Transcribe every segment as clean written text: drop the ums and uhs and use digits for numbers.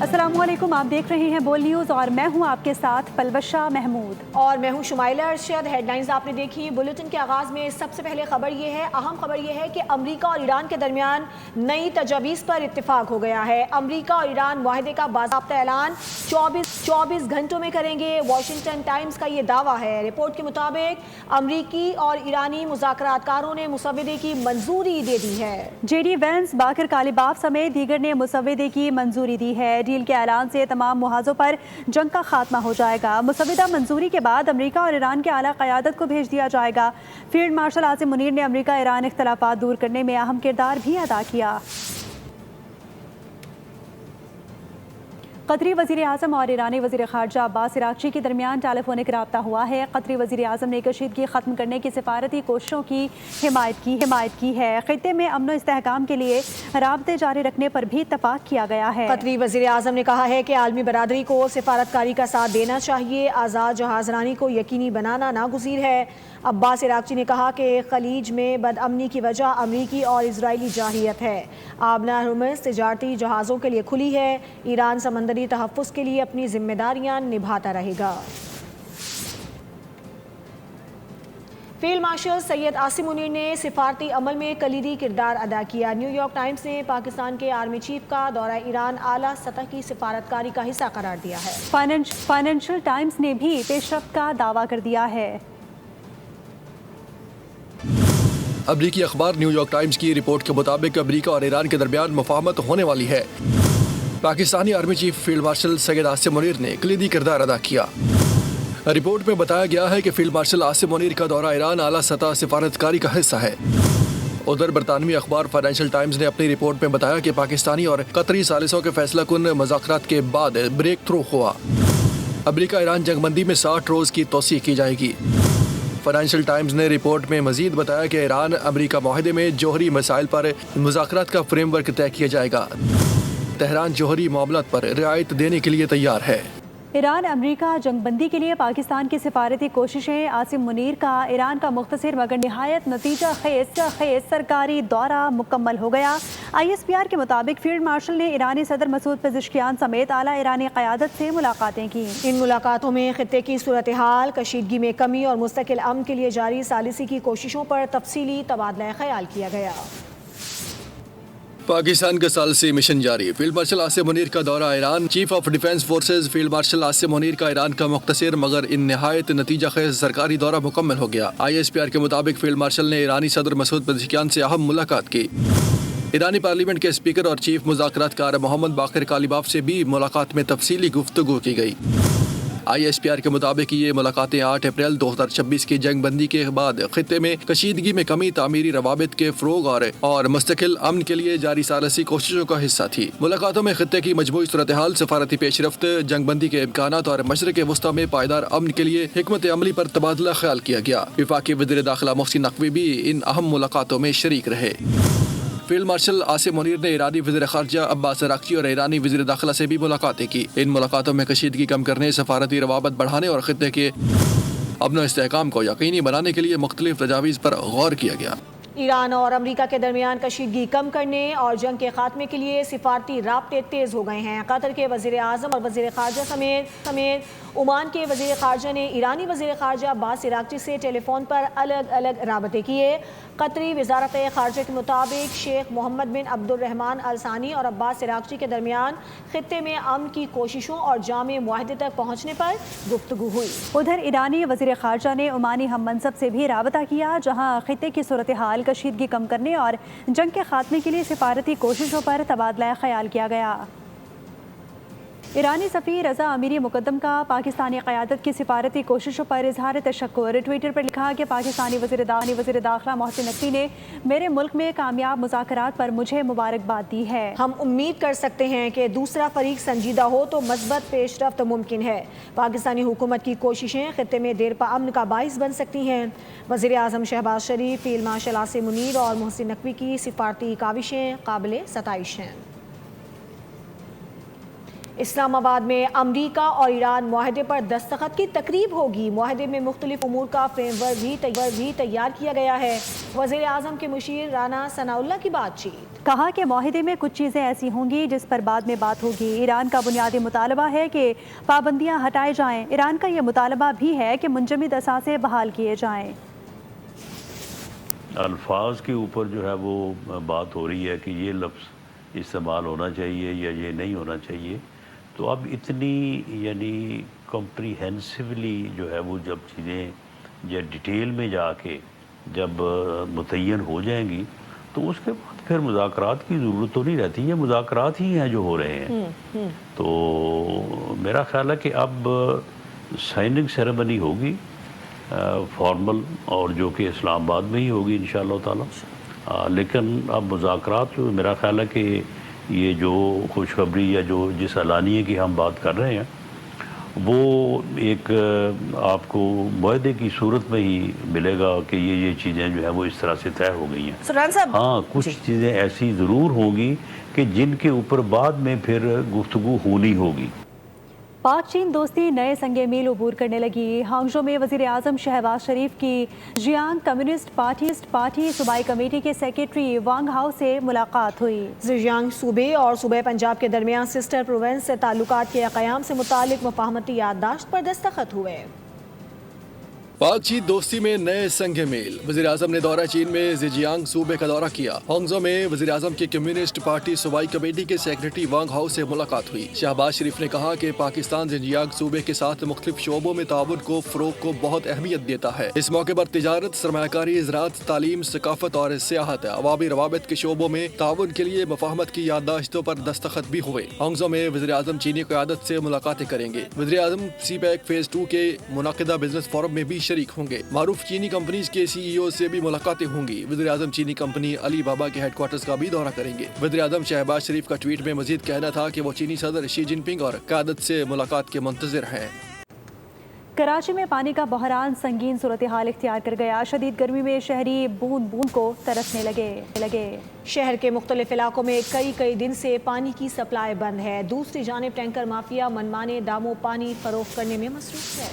السلام علیکم، آپ دیکھ رہے ہیں بول نیوز اور میں ہوں آپ کے ساتھ پلوشہ محمود اور میں ہوں شمائلہ ارشد۔ ہیڈ لائنز آپ نے دیکھی۔ بلیٹن کے آغاز میں سب سے پہلے اہم خبر یہ ہے کہ امریکہ اور ایران کے درمیان نئی تجاویز پر اتفاق ہو گیا ہے۔ امریکہ اور ایران معاہدے کا باضابطہ اعلان 24 گھنٹوں میں کریں گے۔ واشنگٹن ٹائمز کا یہ دعویٰ ہے۔ رپورٹ کے مطابق امریکی اور ایرانی مذاکرات کاروں نے مسودے کی منظوری دے دی ہے۔ جے ڈی وینس، باقر کالیباف سمیت دیگر نے مسودے کی منظوری دی ہے۔ ڈیل کے اعلان سے تمام محاذوں پر جنگ کا خاتمہ ہو جائے گا۔ مسودہ منظوری کے بعد امریکہ اور ایران کے اعلیٰ قیادت کو بھیج دیا جائے گا۔ فیلڈ مارشل عاصم منیر نے امریکہ ایران اختلافات دور کرنے میں اہم کردار بھی ادا کیا۔ قطری وزیر اعظم اور ایرانی وزیر خارجہ عباس عراقچی کے درمیان ٹیلی فونک رابطہ ہوا ہے۔ قطری وزیر اعظم نے کشیدگی ختم کرنے کی سفارتی کوششوں کی حمایت کی ہے۔ خطے میں امن و استحکام کے لیے رابطے جاری رکھنے پر بھی اتفاق کیا گیا ہے۔ قطری وزیر اعظم نے کہا ہے کہ عالمی برادری کو سفارتکاری کا ساتھ دینا چاہیے۔ آزاد جہاز رانی کو یقینی بنانا ناگزیر ہے۔ عباس عراقچی نے کہا کہ خلیج میں بدامنی کی وجہ امریکی اور اسرائیلی جارحیت ہے۔ آبنہ ہرمز تجارتی جہازوں کے لیے کھلی ہے۔ ایران سمندری تحفظ کے لیے اپنی ذمہ داریاں نبھاتا رہے گا۔ فیلڈ مارشل سید عاصم منیر نے سفارتی عمل میں کلیدی کردار ادا کیا۔ نیو یارک ٹائمز نے پاکستان کے آرمی چیف کا دورہ ایران اعلیٰ سطح کی سفارتکاری کا حصہ قرار دیا ہے۔ فائنینشل ٹائمز نے بھی پیش رفت کا دعویٰ کر دیا ہے۔ امریکی اخبار نیو یارک ٹائمز کی رپورٹ کے مطابق امریکہ اور ایران کے درمیان مفاہمت ہونے والی ہے۔ Pakistani army chief field marshal Syed Asim Munir نے کلیدی کردار ادا کیا۔ رپورٹ میں بتایا گیا ہے کہ فیلڈ مارشل عاصم منیر کا دورہ ایران اعلیٰ سطح سفارتکاری کا حصہ ہے۔ ادھر برطانوی اخبار فائنینشل ٹائمز نے اپنی رپورٹ میں بتایا کہ پاکستانی اور قطری ثالثوں کے فیصلہ کن مذاکرات کے بعد بریک تھرو ہوا۔ امریکہ ایران جنگ بندی میں 60 روز کی توسیع کی جائے گی۔ فائنینشل ٹائمز نے رپورٹ میں مزید بتایا کہ ایران امریکہ معاہدے میں جوہری مسائل پر مذاکرات کا فریم ورک طے کیا جائے گا۔ تہران جوہری معاملات پر رعایت دینے کے لیے تیار ہے۔ ایران امریکہ جنگ بندی کے لیے پاکستان کی سفارتی کوششیں۔ عاصم منیر کا ایران کا مختصر مگر نہایت نتیجہ خیز سرکاری دورہ مکمل ہو گیا۔ ISPR کے مطابق فیلڈ مارشل نے ایرانی صدر مسعود پزشکیان سمیت اعلیٰ ایرانی قیادت سے ملاقاتیں کی۔ ان ملاقاتوں میں خطے کی صورتحال، کشیدگی میں کمی اور مستقل امن کے لیے جاری ثالثی کی کوششوں پر تفصیلی تبادلہ خیال کیا گیا۔ پاکستان کا ثالثی مشن جاری۔ فیلڈ مارشل عاصم منیر کا دورہ Iran. Chief of defence forces field marshal Asim Munir کا ایران کا مختصر مگر ان نہایت نتیجہ خیز سرکاری دورہ مکمل ہو گیا۔ ISPR کے مطابق فیلڈ مارشل نے ایرانی صدر مسعود پزشکیان سے اہم ملاقات کی۔ ایرانی پارلیمنٹ کے اسپیکر اور چیف مذاکرات کار محمد باقر کالیباف سے بھی ملاقات میں تفصیلی گفتگو کی گئی۔ ISPR کے مطابق یہ ملاقاتیں 8 اپریل 2026 کی جنگ بندی کے بعد خطے میں کشیدگی میں کمی، تعمیری روابط کے فروغ اور مستقل امن کے لیے جاری ثالثی کوششوں کا حصہ تھی۔ ملاقاتوں میں خطے کی مجموعی صورتحال، سفارتی پیش رفت، جنگ بندی کے امکانات اور مشرق وسطیٰ میں پائیدار امن کے لیے حکمت عملی پر تبادلہ خیال کیا گیا۔ وفاقی وزیر داخلہ محسن نقوی بھی ان اہم ملاقاتوں میں شریک رہے۔ فیلڈ مارشل عاصم منیر نے ایرانی وزیر خارجہ عباس عراقچی اور ایرانی وزیر داخلہ سے بھی ملاقاتیں کی۔ ان ملاقاتوں میں کشیدگی کم کرنے، سفارتی روابط بڑھانے اور خطے کے امن و استحکام کو یقینی بنانے کے لیے مختلف تجاویز پر غور کیا گیا۔ ایران اور امریکہ کے درمیان کشیدگی کم کرنے اور جنگ کے خاتمے کے لیے سفارتی رابطے تیز ہو گئے ہیں۔ قطر کے وزیر اعظم اور وزیر خارجہ سمیت عمان کے وزیر خارجہ نے ایرانی وزیر خارجہ عباس عراقچی سے ٹیلی فون پر الگ الگ رابطے کیے۔ قطری وزارت خارجہ کے مطابق شیخ محمد بن عبد الرحمن ال ثانی اور عباس عراقچی کے درمیان خطے میں امن کی کوششوں اور جامع معاہدے تک پہنچنے پر گفتگو ہوئی۔ ادھر ایرانی وزیر خارجہ نے عمانی ہم منصب سے بھی رابطہ کیا، جہاں خطے کی صورتحال، کشیدگی کم کرنے اور جنگ کے خاتمے کے لیے سفارتی کوششوں پر تبادلہ خیال کیا گیا۔ ایرانی سفیر رضا امیری مقدم کا پاکستانی قیادت کی سفارتی کوششوں پر اظہار تشکر۔ ٹویٹر پر لکھا کہ پاکستانی وزیر داخلہ محسن نقوی نے میرے ملک میں کامیاب مذاکرات پر مجھے مبارکباد دی ہے۔ ہم امید کر سکتے ہیں کہ دوسرا فریق سنجیدہ ہو تو مثبت پیش رفت ممکن ہے۔ پاکستانی حکومت کی کوششیں خطے میں دیرپا امن کا باعث بن سکتی ہیں۔ وزیر اعظم شہباز شریف، فیلڈ مارشل عاصم منیر اور محسن نقوی کی سفارتی کاوشیں قابل ستائش ہیں۔ اسلام آباد میں امریکا اور ایران معاہدے پر دستخط کی تقریب ہوگی. معاہدے میں مختلف امور کا فریم ورک بھی تیار کیا گیا ہے. وزیر اعظم کے مشیر رانا ثناء اللہ کی بات چیت. کہا کہ معاہدے میں کچھ چیزیں ایسی ہوں گی جس پر بعد میں بات ہوگی. ایران کا بنیادی مطالبہ ہے کہ پابندیاں ہٹائے جائیں. ایران کا یہ مطالبہ بھی ہے کہ منجمد اثاثے بحال کیے جائیں. الفاظ کے اوپر جو ہے وہ بات ہو رہی ہے کہ یہ لفظ استعمال ہونا چاہیے یا یہ نہیں ہونا چاہیے. تو اب اتنی یعنی کمپریہنسولی جو ہے وہ جب چیزیں یا ڈیٹیل میں جا کے جب متعین ہو جائیں گی تو اس کے بعد پھر مذاکرات کی ضرورت تو نہیں رہتی. یہ مذاکرات ہی ہیں جو ہو رہے ہیں. تو میرا خیال ہے کہ اب سائننگ سیریمنی ہوگی فارمل اور جو کہ اسلام آباد میں ہی ہوگی انشاءاللہ تعالی. لیکن اب مذاکرات جو میرا خیال ہے کہ یہ جو خوشخبری یا جو جس اعلانیے کی ہم بات کر رہے ہیں وہ ایک آپ کو معاہدے کی صورت میں ہی ملے گا کہ یہ چیزیں جو ہیں وہ اس طرح سے طے ہو گئی ہیں. سرحان صاحب ہاں کچھ چیزیں ایسی ضرور ہوں گی کہ جن کے اوپر بعد میں پھر گفتگو ہونی ہوگی. پاک چین دوستی نئے سنگ میل عبور کرنے لگی. ہانگجو میں وزیر اعظم شہباز شریف کی زیانگ کمیونسٹ پارٹی صوبائی کمیٹی کے سیکریٹری وانگ ہاؤ سے ملاقات ہوئی. زیانگ صوبے اور صوبہ پنجاب کے درمیان سسٹر پروونس سے تعلقات کے قیام سے متعلق مفاہمتی یادداشت پر دستخط ہوئے. پاک چین دوستی میں نئے سنگ میل. وزیر اعظم نے دورہ چین میں زیجیانگ صوبے کا دورہ کیا. ہانگزو میں وزیر اعظم کی کمیونسٹ پارٹی صوبائی کمیٹی کے سیکریٹری وانگ ہاؤ سے ملاقات ہوئی. شہباز شریف نے کہا کہ پاکستان زیجیانگ صوبے کے ساتھ مختلف شعبوں میں تعاون کو فروغ کو بہت اہمیت دیتا ہے. اس موقع پر تجارت، سرمایہ کاری، زراعت، تعلیم، ثقافت اور سیاحت، عوامی روابط کے شعبوں میں تعاون کے لیے مفاہمت کی یادداشتوں پر دستخط بھی ہوئے. ہانگزو میں وزیر اعظم چینی قیادت سے ملاقاتیں کریں گے. وزیر اعظم سی پیک فیز 2 کے منعقدہ بزنس فورم میں بھی شریک ہوں گے. معروف چینی کمپنیز کے سی ای او سے بھی ملاقاتیں ہوں گی. وزیر اعظم چینی کمپنی علی بابا کے ہیڈ کوارٹرز کا بھی دورہ کریں گے. وزیر اعظم شہباز شریف کا ٹویٹ میں مزید کہنا تھا کہ وہ چینی صدر شی جن پنگ اور قیادت سے ملاقات کے منتظر ہیں. کراچی میں پانی کا بحران سنگین صورتحال اختیار کر گیا. شدید گرمی میں شہری بوند بوند کو ترسنے لگے. شہر کے مختلف علاقوں میں کئی دن سے پانی کی سپلائی بند ہے. دوسری جانب ٹینکر مافیا منمانے داموں پانی فروخت کرنے میں مصروف ہے.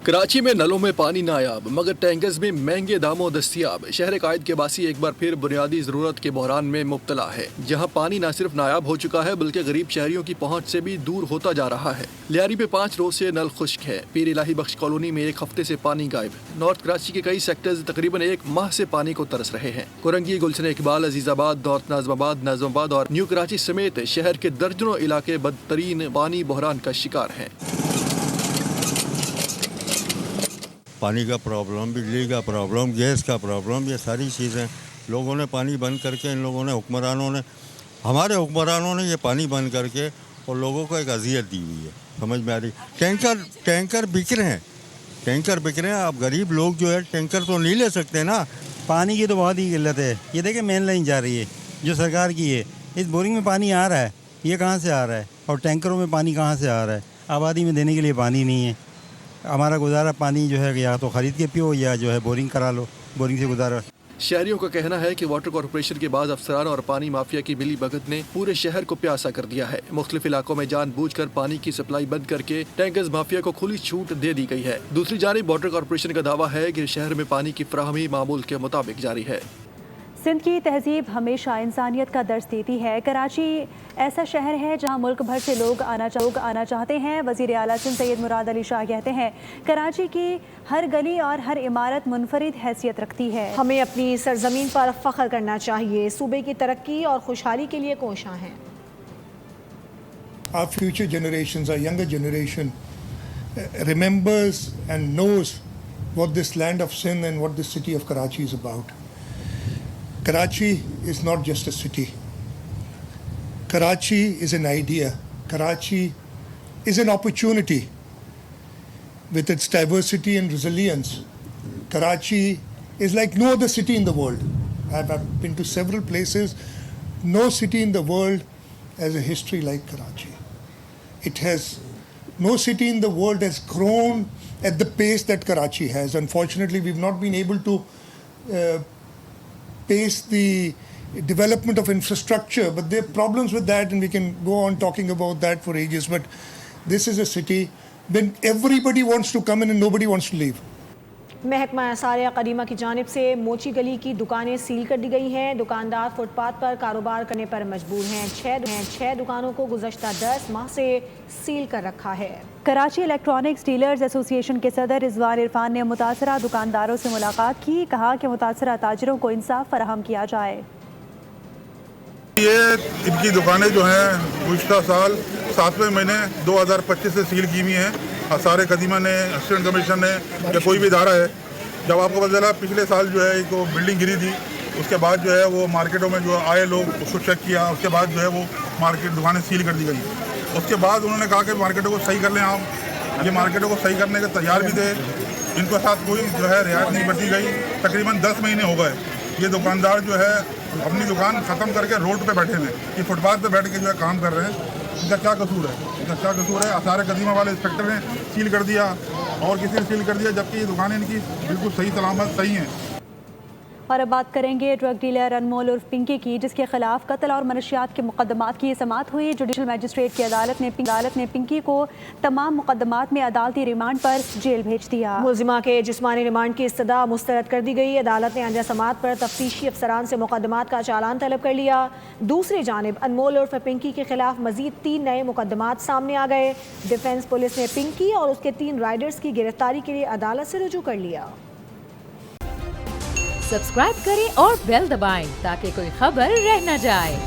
کراچی میں نلوں میں پانی نایاب مگر ٹینکرز میں مہنگے داموں دستیاب. شہر قائد کے باسی ایک بار پھر بنیادی ضرورت کے بحران میں مبتلا ہے، جہاں پانی نہ صرف نایاب ہو چکا ہے بلکہ غریب شہریوں کی پہنچ سے بھی دور ہوتا جا رہا ہے. لیاری پہ 5 روز سے نل خشک ہے. پیر الہی بخش کالونی میں 1 ہفتے سے پانی غائب. نارتھ کراچی کے کئی سیکٹرز تقریباً 1 ماہ سے پانی کو ترس رہے ہیں. کورنگی، گلشن اقبال، عزیز آباد، نارتھ ناظم آباد اور نیو کراچی سمیت شہر کے درجنوں علاقے بدترین پانی بحران کا شکار ہیں. پانی کا پرابلم، بجلی کا پرابلم، گیس کا پرابلم، یہ ساری چیزیں لوگوں نے پانی بند کر کے، ان لوگوں نے ہمارے حکمرانوں نے یہ پانی بند کر کے اور لوگوں کو ایک اذیت دی ہوئی ہے. سمجھ میں آ رہی. ٹینکر بک رہے ہیں. آپ غریب لوگ جو ہے ٹینکر تو نہیں لے سکتے نا. پانی کی تو بہت ہی قلت ہے. یہ دیکھیں مین لائن جا رہی ہے جو سرکار کی ہے. اس بورنگ میں پانی آ رہا ہے، یہ کہاں سے آ رہا ہے؟ اور ٹینکروں میں پانی کہاں سے آ رہا ہے؟ آبادی میں دینے کے لیے پانی نہیں ہے. ہمارا گزارا پانی جو ہے یا تو خرید کے پیو یا جو ہے بورنگ کرا لو. بورنگ سے گزارا. شہریوں کا کہنا ہے کہ واٹر کارپوریشن کے بعض افسران اور پانی مافیا کی ملی بھگت نے پورے شہر کو پیاسا کر دیا ہے. مختلف علاقوں میں جان بوجھ کر پانی کی سپلائی بند کر کے ٹینکرز مافیا کو کھلی چھوٹ دے دی گئی ہے. دوسری جانب واٹر کارپوریشن کا دعویٰ ہے کہ شہر میں پانی کی فراہمی معمول کے مطابق جاری ہے. سندھ کی تہذیب ہمیشہ انسانیت کا درس دیتی ہے. کراچی ایسا شہر ہے جہاں ملک بھر سے لوگ آنا چاہتے ہیں. وزیر اعلیٰ سندھ سید مراد علی شاہ کہتے ہیں کراچی کی ہر گلی اور ہر عمارت منفرد حیثیت رکھتی ہے. ہمیں اپنی سرزمین پر فخر کرنا چاہیے. صوبے کی ترقی اور خوشحالی کے لیے کوشاں ہیں. Our future generations, our younger generation remembers and knows what this land of Sindh and what this city of Karachi is about. Karachi is not just a city. Karachi is an idea. Karachi is an opportunity with its diversity and resilience. Karachi is like no other city in the world. I've been to several places. No city in the world has a history like Karachi. No city in the world has grown at the pace that Karachi has. Unfortunately, we've not been able to pace the development of infrastructure, but there are problems with that, and we can go on talking about that for ages. But this is a city when everybody wants to come in and nobody wants to leave. محکمہ آثار قدیمہ کی جانب سے موچی گلی کی دکانیں cell کر دی گئی ہیں. دکاندار فٹ پاتھ پر کاروبار کرنے پر مجبور ہیں. 6 دکانوں کو گزشتہ 10 ماہ سے سیل کر رکھا ہے. کراچی الیکٹرانکس ڈیلرز ایسوسی ایشن کے صدر رضوان عرفان نے متاثرہ دکانداروں سے ملاقات کی. کہا کہ متاثرہ تاجروں کو انصاف فراہم کیا جائے. یہ ان کی دکانیں جو ہیں گزشتہ سال 7ویں مہینے 2025 سے سیل کی ہوئی ہیں. آثار قدیمہ نے, اسسٹنٹ کمیشن نے یا کوئی بھی ادارہ ہے, جب آپ کو پتہ چلا پچھلے سال جو ہے ایک بلڈنگ گری تھی, اس کے بعد جو ہے وہ مارکیٹوں میں جو آئے لوگ اس کو چیک کیا, اس کے بعد جو ہے وہ مارکیٹ دکانیں سیل کر دی گئی. اس کے بعد انہوں نے کہا کہ مارکیٹوں کو صحیح کر لیں آپ. یہ مارکیٹوں کو صحیح کرنے کے تیار بھی تھے. ان کے ساتھ کوئی جو ہے رعایت نہیں برتی گئی. تقریباً 10 مہینے ہو گئے یہ دکاندار جو ہے اپنی دکان ختم کر کے روڈ پہ بیٹھے ہوئے, یہ فٹ پاتھ پہ بیٹھ کے جو ہے کام کر رہے ہیں. ان کا کیا قصور ہے؟ ان کا کیا قصور ہے؟ آثار قدیمہ والے انسپیکٹر نے سیل کر دیا اور کسی نے سیل کر دیا, جبکہ یہ دکانیں ان کی بالکل صحیح سلامت صحیح ہیں. اور اب بات کریں گے ڈرگ ڈیلر انمول عرف پنکی کی, جس کے خلاف قتل اور منشیات کے مقدمات کی سماعت ہوئی. جوڈیشل میجسٹریٹ کی عدالت نے پنکی کو تمام مقدمات میں عدالتی ریمانڈ پر جیل بھیج دیا. ملزمہ کے جسمانی ریمانڈ کی استدعا مسترد کر دی گئی. عدالت نے انجا سماعت پر تفتیشی افسران سے مقدمات کا چالان طلب کر لیا. دوسری جانب انمول عرف پنکی کے خلاف مزید 3 نئے مقدمات سامنے آ گئے. ڈیفنس پولیس نے پنکی اور اس کے 3 رائڈرز کی گرفتاری کے لیے عدالت سے رجوع کر لیا. سبسکرائب کریں اور بیل دبائیں تاکہ کوئی خبر رہ نہ جائے.